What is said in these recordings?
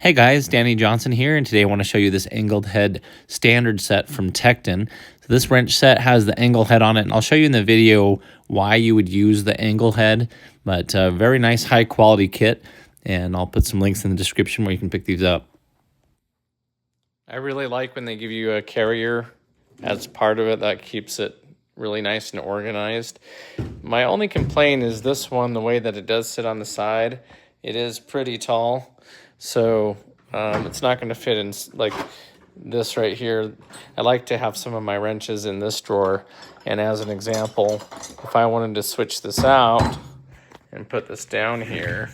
Hey guys, Danny Johnson here, and today I want to show you this angled head standard set from Tekton. So this wrench set has the angle head on it, and I'll show you in the video why you would use the angle head, but very nice high quality kit, and I'll put some links in the description where you can pick these up. I really like when they give you a carrier as part of it. That keeps it really nice and organized. My only complaint is this one, the way that it does sit on the side. It is pretty tall. So it's not going to fit in like this right here. I like to have some of my wrenches in this drawer. And as an example, if I wanted to switch this out and put this down here,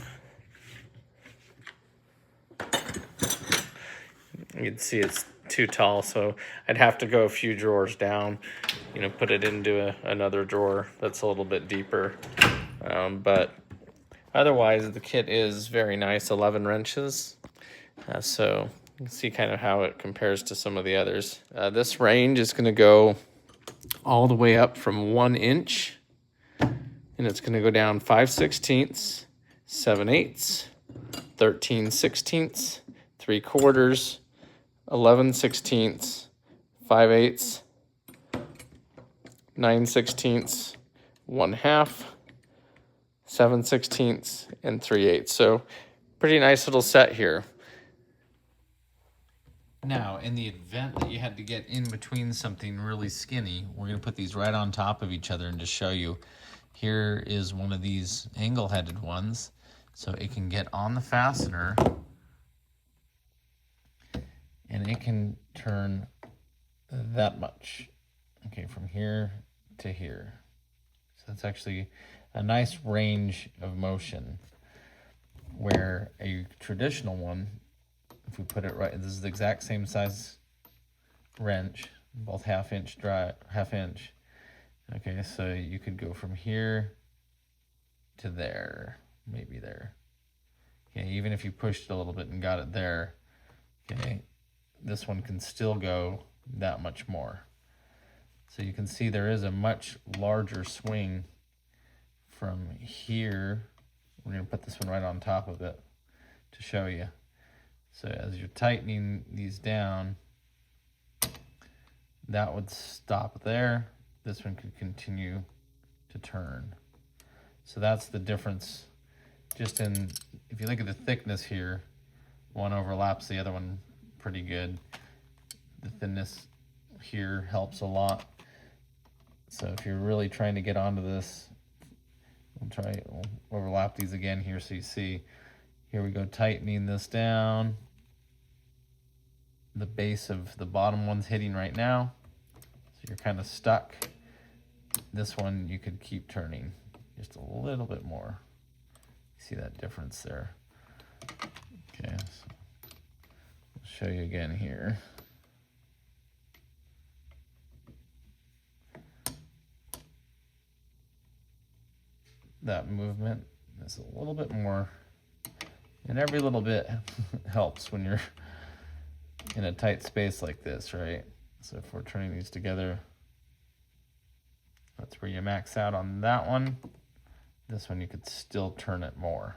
you can see it's too tall. So I'd have to go a few drawers down, put it into another drawer that's a little bit deeper. But otherwise, the kit is very nice, 11 wrenches. So you can see kind of how it compares to some of the others. This range is going to go all the way up from 1 inch. And it's going to go down 5/16, 7/8, 13/16, 3/4, 11/16, 5/8, 9/16, 1/2, 7/16, and 3/8. So pretty nice little set here. Now, in the event that you had to get in between something really skinny, we're going to put these right on top of each other and just show you. Here is one of these angle-headed ones, so it can get on the fastener, and it can turn that much. Okay, from here to here. So that's actually a nice range of motion, where a traditional one, if we put it right, this is the exact same size wrench, both half inch. Okay, so you could go from here to there, maybe there. Okay, even if you pushed a little bit and got it there, okay, this one can still go that much more. So you can see there is a much larger swing from here. We're going to put this one right on top of it to show you. So as you're tightening these down, that would stop there. This one could continue to turn. So that's the difference. Just in, if you look at the thickness here, one overlaps the other one pretty good. The thinness here helps a lot. So if you're really trying to get onto this, we'll overlap these again here so you see. Here we go, tightening this down. The base of the bottom one's hitting right now, so you're kind of stuck. This one you could keep turning just a little bit more. See that difference there? Okay, so I'll show you again here. That movement is a little bit more, and every little bit helps when you're in a tight space like this, right? So if we're turning these together, that's where you max out on that one. This one you could still turn it more.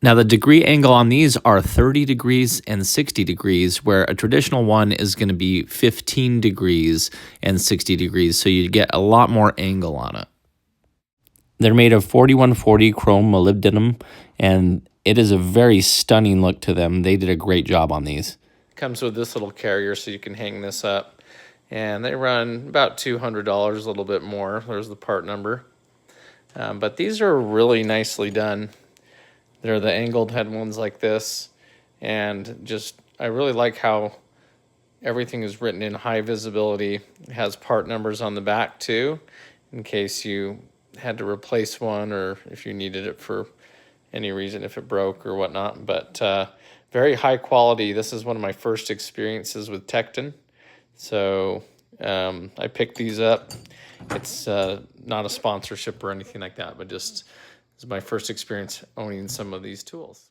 Now the degree angle on these are 30 degrees and 60 degrees, where a traditional one is going to be 15 degrees and 60 degrees, so you get a lot more angle on it. They're made of 4140 chrome molybdenum, and it is a very stunning look to them. They did a great job on these. Comes with this little carrier so you can hang this up, and they run about $200, a little bit more. There's the part number. But these are really nicely done. They're the angled head ones like this, and just I really like how everything is written in high visibility. It has part numbers on the back too, in case you had to replace one or if you needed it for any reason, if it broke or whatnot. But very high quality. This is one of my first experiences with Tekton, so I picked these up. It's not a sponsorship or anything like that, but just this is my first experience owning some of these tools.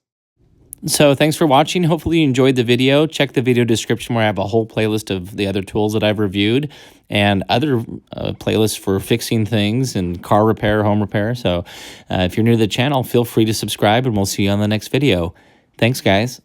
So thanks for watching. Hopefully you enjoyed the video. Check the video description where I have a whole playlist of the other tools that I've reviewed and other playlists for fixing things and car repair, home repair. So if you're new to the channel, feel free to subscribe, and we'll see you on the next video. Thanks, guys.